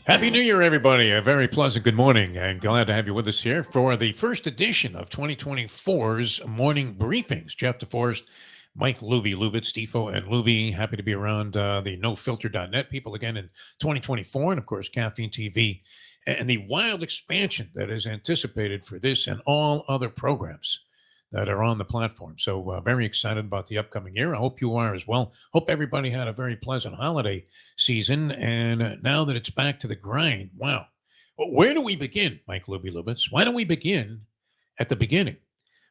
Happy New Year, everybody. A very pleasant good morning, and glad to have you with us here for the first edition of 2024's morning briefings. Jeff DeForest, Mike Lubie, Lubitz, Defo and Lubie. Happy to be around the nofilter.net people again in 2024, and of course, Caffeine TV and the wild expansion that is anticipated for this and all other programs that are on the platform. So very excited about the upcoming year. I hope you are as well. Hope everybody had a very pleasant holiday season. And now that it's back to the grind, wow. Well, where do we begin, Mike Lubie Lubitz? Why don't we begin at the beginning,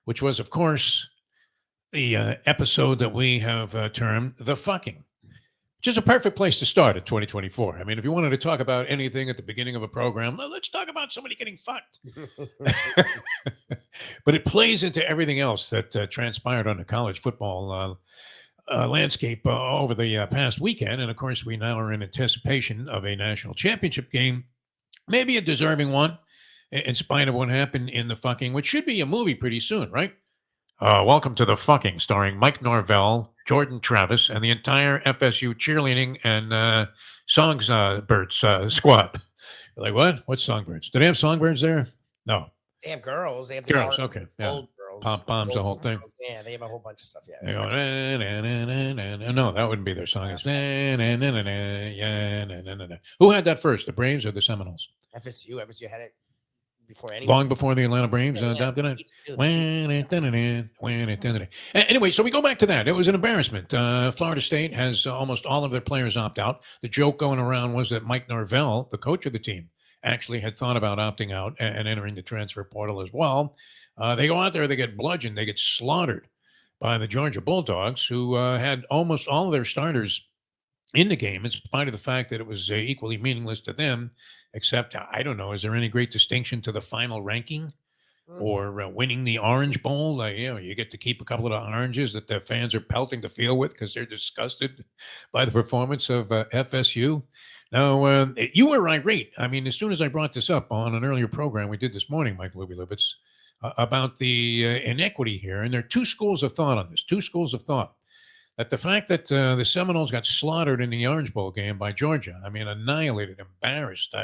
which was, of course, the episode that we have termed The Fucking, which is a perfect place to start in 2024. I mean, if you wanted to talk about anything at the beginning of a program, let's talk about somebody getting fucked. But it plays into everything else that transpired on the college football landscape over the past weekend. And of course, we now are in anticipation of a national championship game, maybe a deserving one, in spite of what happened in The Fucking, which should be a movie pretty soon, right? Welcome to The Fucking, starring Mike Norvell, Jordan Travis, and the entire FSU cheerleading and Songbirds squad. You're like, what? What Songbirds? Do they have Songbirds there? No. They have girls. They have girls. Okay. Yeah. Old girls. Pop bombs, the whole thing. Girls. Yeah, they have a whole bunch of stuff. Yeah. They go, no, that wouldn't be their song. It's Who had that first, the Braves or the Seminoles? FSU. FSU had it before anyone. Long before the Atlanta Braves adopted it. Anyway, so we go back to that. It was an embarrassment. Florida State has almost all of their players opt out. The joke going around was that Mike Norvell, the coach of the team, actually had thought about opting out and entering the transfer portal as well. They go out there, they get bludgeoned, they get slaughtered by the Georgia Bulldogs, who had almost all of their starters in the game, in spite of the fact that it was equally meaningless to them, except, I don't know, is there any great distinction to the final ranking or winning the Orange Bowl? You get to keep a couple of the oranges that the fans are pelting the field with because they're disgusted by the performance of FSU. Now, you were irate. I mean, as soon as I brought this up on an earlier program we did this morning, Mike Lubie Lubitz, about the inequity here, and there are two schools of thought on this, two schools of thought. That the fact that the Seminoles got slaughtered in the Orange Bowl game by Georgia, I mean, annihilated, embarrassed,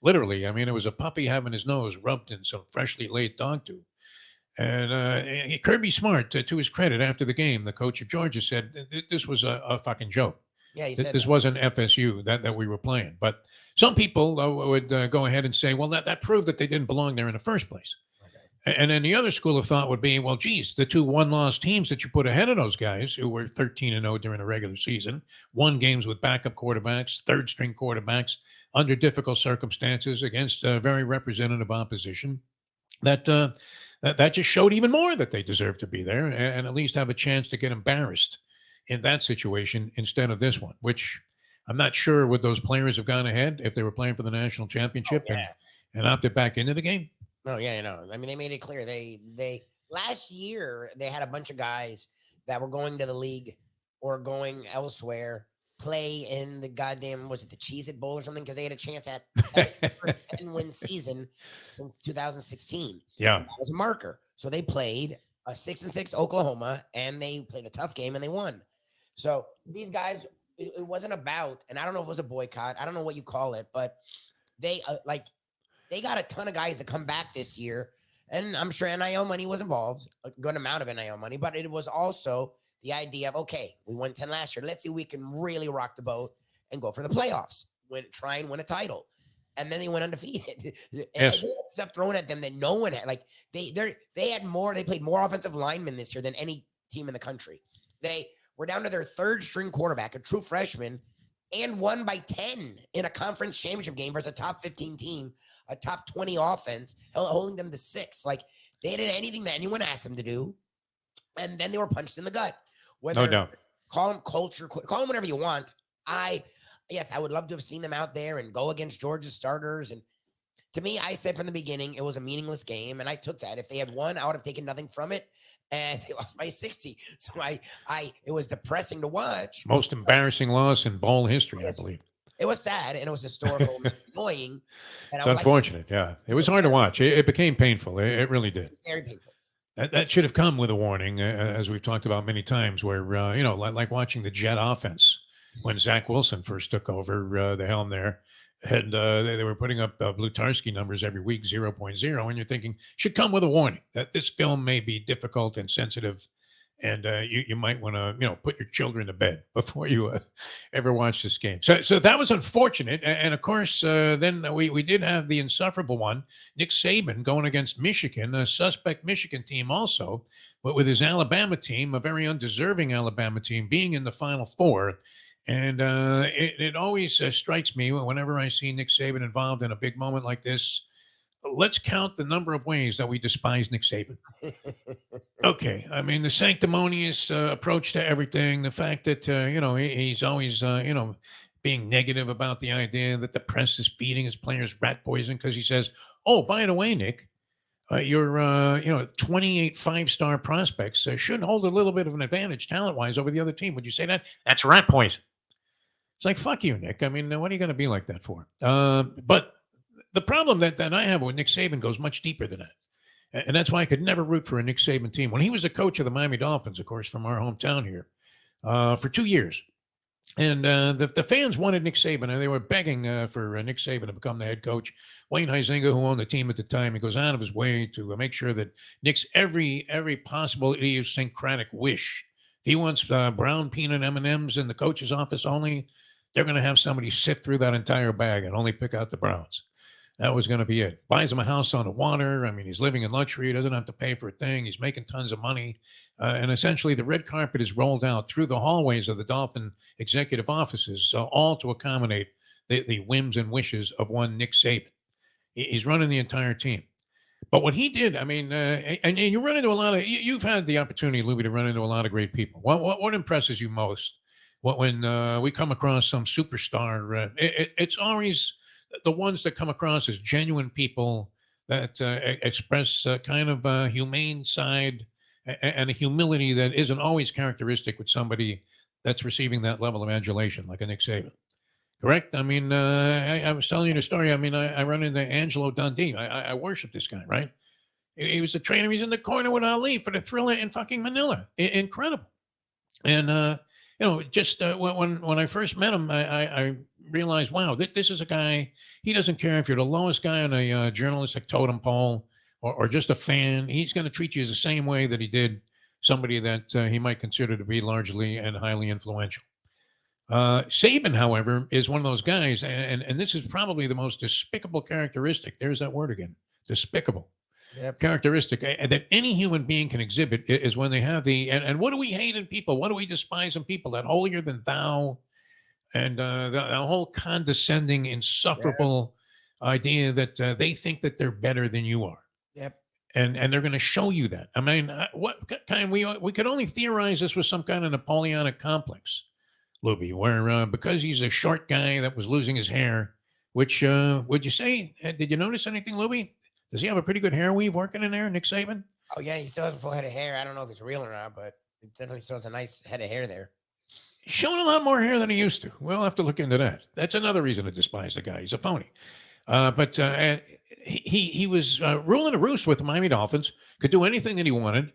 literally. I mean, it was a puppy having his nose rubbed in some freshly laid dog tooth. And Kirby Smart, to his credit, after the game, the coach of Georgia said, this was a fucking joke. Yeah, he said this wasn't FSU that we were playing. But some people would go ahead and say, well, that proved that they didn't belong there in the first place. And then the other school of thought would be, well, geez, the two one-loss teams that you put ahead of those guys who were 13-0 during the regular season, won games with backup quarterbacks, third-string quarterbacks, under difficult circumstances against very representative opposition, that just showed even more that they deserve to be there and at least have a chance to get embarrassed in that situation instead of this one, which I'm not sure would those players have gone ahead if they were playing for the national championship and opted back into the game. Oh, yeah, you know. I mean, they made it clear. They last year, they had a bunch of guys that were going to the league or going elsewhere, play in the goddamn, was it the Cheez-It Bowl or something? Because they had a chance at the first 10-win season since 2016. Yeah. That was a marker. So they played a 6-6 Oklahoma, and they played a tough game, and they won. So these guys, it wasn't about, and I don't know if it was a boycott. I don't know what you call it, but they, they got a ton of guys to come back this year. And I'm sure NIL money was involved, a good amount of NIL money, but it was also the idea of, okay, we won 10 last year. Let's see if we can really rock the boat and go for the playoffs, try and win a title. And then they went undefeated. And they had stuff thrown at them that no one had. Like they played more offensive linemen this year than any team in the country. They were down to their third string quarterback, a true freshman, and won by 10 in a conference championship game versus a top 15 team, a top 20 offense, holding them to 6. Like, they did anything that anyone asked them to do, and then they were punched in the gut. No doubt. Call them culture, call them whatever you want. I would love to have seen them out there and go against Georgia's starters. And to me, I said from the beginning, it was a meaningless game, and I took that. If they had won, I would have taken nothing from it. And they lost by 60. So it was depressing to watch. Most embarrassing loss in bowl history, I believe. It was sad, and it was historical, annoying. It's unfortunate, yeah. It was hard to watch. It became painful. It really did. It's very painful. That should have come with a warning, as we've talked about many times, where, like watching the Jet offense when Zach Wilson first took over the helm there. And they were putting up Blutarski numbers every week, 0.0. And you're thinking, should come with a warning that this film may be difficult and sensitive. And you might want to, put your children to bed before you ever watch this game. So that was unfortunate. And of course, then we did have the insufferable one, Nick Saban going against Michigan, a suspect Michigan team also, but with his Alabama team, a very undeserving Alabama team, being in the Final Four. And it always strikes me whenever I see Nick Saban involved in a big moment like this. Let's count the number of ways that we despise Nick Saban. Okay, I mean the sanctimonious approach to everything, the fact that he's always being negative about the idea that the press is feeding his players rat poison because he says, "Oh, by the way, Nick, your 28 five-star prospects should hold a little bit of an advantage talent-wise over the other team." Would you say that? That's rat poison. It's like, fuck you, Nick. I mean, what are you going to be like that for? But the problem that I have with Nick Saban goes much deeper than that. And that's why I could never root for a Nick Saban team. When he was a coach of the Miami Dolphins, of course, from our hometown here, for 2 years. And the fans wanted Nick Saban, and they were begging for Nick Saban to become the head coach. Wayne Huizenga, who owned the team at the time, he goes out of his way to make sure that Nick's every possible idiosyncratic wish. If he wants brown peanut M&Ms in the coach's office only, they're going to have somebody sift through that entire bag and only pick out the browns. That was going to be it. Buys him a house on the water. I mean, he's living in luxury. He doesn't have to pay for a thing. He's making tons of money. And essentially, the red carpet is rolled out through the hallways of the Dolphin executive offices, all to accommodate the whims and wishes of one Nick Saban. He's running the entire team. But what he did, I mean, and you run into a lot of, you've had the opportunity, Lubie, to run into a lot of great people. What impresses you most? When we come across some superstar, it's always the ones that come across as genuine people that express kind of a humane side and a humility that isn't always characteristic with somebody that's receiving that level of adulation, like a Nick Saban. Correct? I mean, I was telling you the story. I mean, I run into Angelo Dundee. I worship this guy, right? He was the trainer. He's in the corner with Ali for the Thriller in fucking Manila. Incredible. And just when I first met him, I realized, wow, this is a guy. He doesn't care if you're the lowest guy on a journalistic totem pole or just a fan. He's going to treat you the same way that he did somebody that he might consider to be largely and highly influential. Saban, however, is one of those guys, and this is probably the most despicable characteristic. There's that word again, despicable. Yep. Characteristic that any human being can exhibit is when they have and what do we hate in people? What do we despise in people? That holier than thou and the whole condescending, insufferable idea that they think that they're better than you are. Yep. And they're going to show you that. I mean, what kind we could only theorize this was some kind of Napoleonic complex, Lubie, where because he's a short guy that was losing his hair, which would you say? Did you notice anything, Lubie? Does he have a pretty good hair weave working in there, Nick Saban? Oh, yeah, he still has a full head of hair. I don't know if it's real or not, but it definitely still has a nice head of hair there. He's showing a lot more hair than he used to. We'll have to look into that. That's another reason to despise the guy. He's a phony. But he was ruling the roost with the Miami Dolphins, could do anything that he wanted.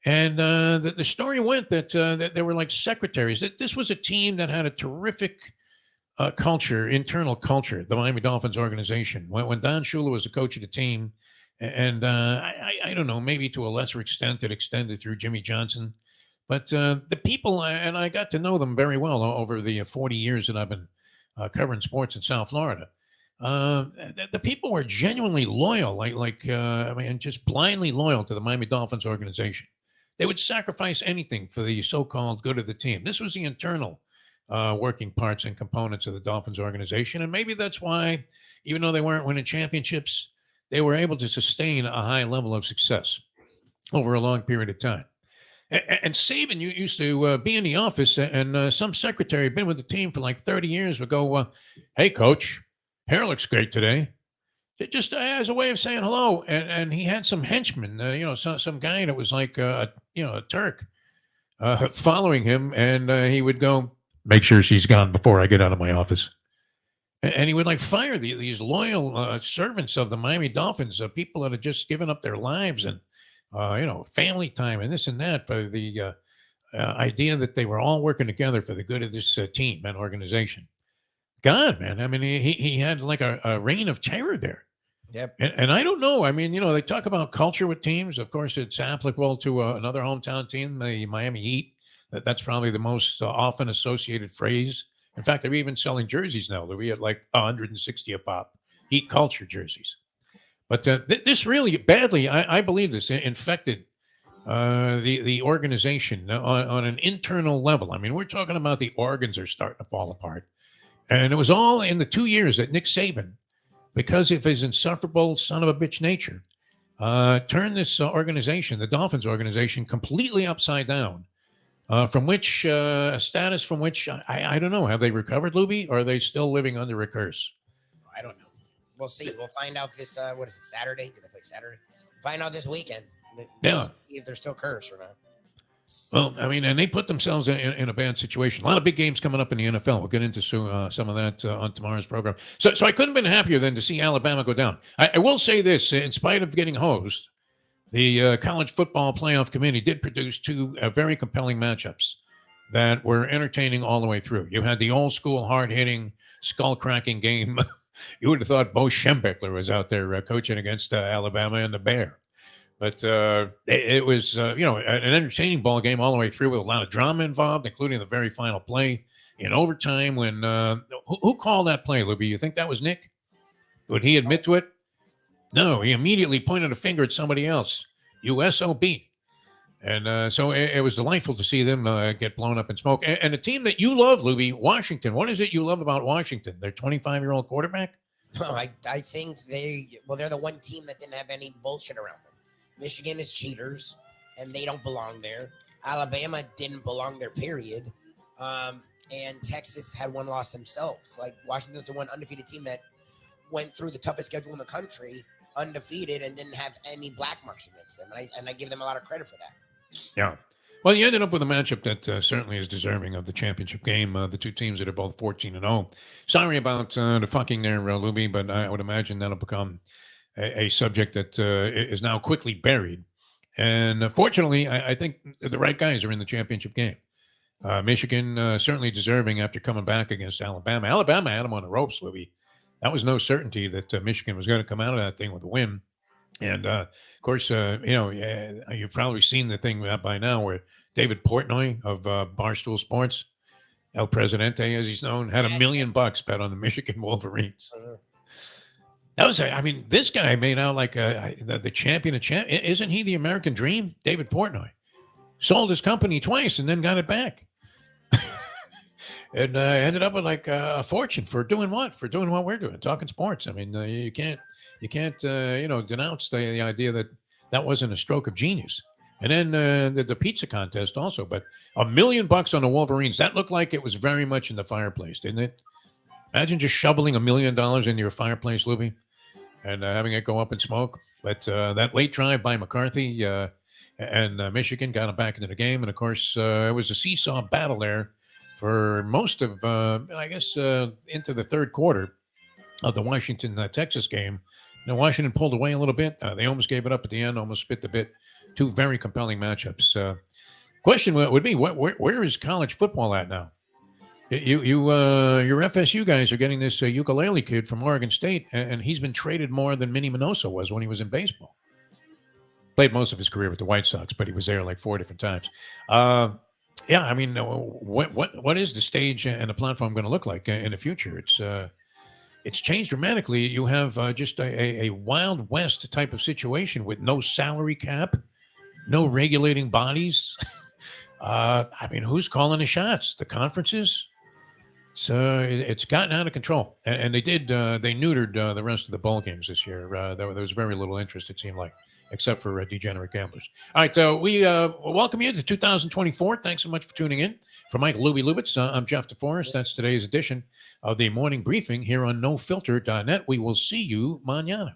And the story went that they were like secretaries. That this was a team that had a terrific culture, internal culture, the Miami Dolphins organization. When Don Shula was the coach of the team, and I don't know, maybe to a lesser extent, it extended through Jimmy Johnson. But the people, and I got to know them very well over the 40 years that I've been covering sports in South Florida. The people were genuinely loyal, I mean, just blindly loyal to the Miami Dolphins organization. They would sacrifice anything for the so-called good of the team. This was the internal working parts and components of the Dolphins organization. And maybe that's why, even though they weren't winning championships, they were able to sustain a high level of success over a long period of time. And Saban used to be in the office, and some secretary had been with the team for like 30 years would go, "Hey, coach, hair looks great today." Just as a way of saying hello. And he had some henchmen, some guy that was like, a Turk following him. And he would go, "Make sure she's gone before I get out of my office." And he would like fire these loyal servants of the Miami Dolphins, people that had just given up their lives and, family time and this and that for the idea that they were all working together for the good of this team and organization. God, man. I mean, he had like a reign of terror there. Yep. And I don't know. I mean, they talk about culture with teams. Of course, it's applicable to another hometown team, the Miami Heat. That's probably the most often associated phrase. In fact, they're even selling jerseys now. They'll be at like 160 a pop. Heat culture jerseys. But this really badly, I believe this infected the organization on an internal level. I mean, we're talking about the organs are starting to fall apart. And it was all in the 2 years that Nick Saban, because of his insufferable son of a bitch nature, turned this organization, the Dolphins organization, completely upside down. From which status, from which I don't know. Have they recovered, Lubie, or are they still living under a curse? I don't know. We'll see. We'll find out this. What is it? Saturday? Do they play Saturday? Find out this weekend. Yeah. See if they're still cursed or not. Well, I mean, and they put themselves in a bad situation. A lot of big games coming up in the NFL. We'll get into some of that on tomorrow's program. So I couldn't have been happier than to see Alabama go down. I will say this: in spite of getting hosed, the college football playoff committee did produce two very compelling matchups that were entertaining all the way through. You had the old school, hard hitting, skull cracking game. You would have thought Bo Schembechler was out there coaching against Alabama and the Bear. But it was, an entertaining ball game all the way through with a lot of drama involved, including the very final play in overtime when who called that play, Lubie? You think that was Nick? Would he admit to it? No, he immediately pointed a finger at somebody else. USOB. And so it was delightful to see them get blown up in smoke. And a team that you love, Lubie, Washington. What is it you love about Washington? Their 25-year-old quarterback? No, I think they're the one team that didn't have any bullshit around them. Michigan is cheaters, and they don't belong there. Alabama didn't belong there, period. And Texas had one loss themselves. Like, Washington's the one undefeated team that went through the toughest schedule in the country, undefeated, and didn't have any black marks against them. And I give them a lot of credit for that. Yeah. Well, you ended up with a matchup that certainly is deserving of the championship game. The two teams that are both 14-0. Sorry about the fucking there, Lubie, but I would imagine that'll become a subject that is now quickly buried. And fortunately, I think the right guys are in the championship game. Michigan certainly deserving after coming back against Alabama. Alabama had them on the ropes, Lubie. That was no certainty that Michigan was going to come out of that thing with a win. And, of course, you've probably seen the thing by now where David Portnoy of Barstool Sports, El Presidente, as he's known, had $1 million bet on the Michigan Wolverines. That was, this guy made out like the champion of champions. Isn't he the American dream? David Portnoy sold his company twice and then got it back. And ended up with like a fortune for doing what? For doing what we're doing, talking sports. I mean, you can't denounce the idea that wasn't a stroke of genius. And then the pizza contest also, but $1 million on the Wolverines. That looked like it was very much in the fireplace, didn't it? Imagine just shoveling $1 million into your fireplace, Lubie, and having it go up in smoke. But that late drive by McCarthy and Michigan got him back into the game. And, of course, it was a seesaw battle there for most of, into the third quarter of the Washington-Texas game. Now, Washington pulled away a little bit. They almost gave it up at the end, almost spit the bit. Two very compelling matchups. Question would be, where is college football at now? Your FSU guys are getting this ukulele kid from Oregon State, and he's been traded more than Minnie Minoso was when he was in baseball. Played most of his career with the White Sox, but he was there like 4 different times. What is the stage and the platform going to look like in the future? It's changed dramatically. You have just a Wild West type of situation with no salary cap, no regulating bodies. Who's calling the shots? The conferences? So it's gotten out of control. And they neutered the rest of the bowl games this year. There was very little interest, it seemed like, except for degenerate gamblers. All right, we welcome you to 2024. Thanks so much for tuning in. For Mike Lubie Lubitz, I'm Jeff DeForest. That's today's edition of the Morning Briefing here on NoFilter.net. We will see you mañana.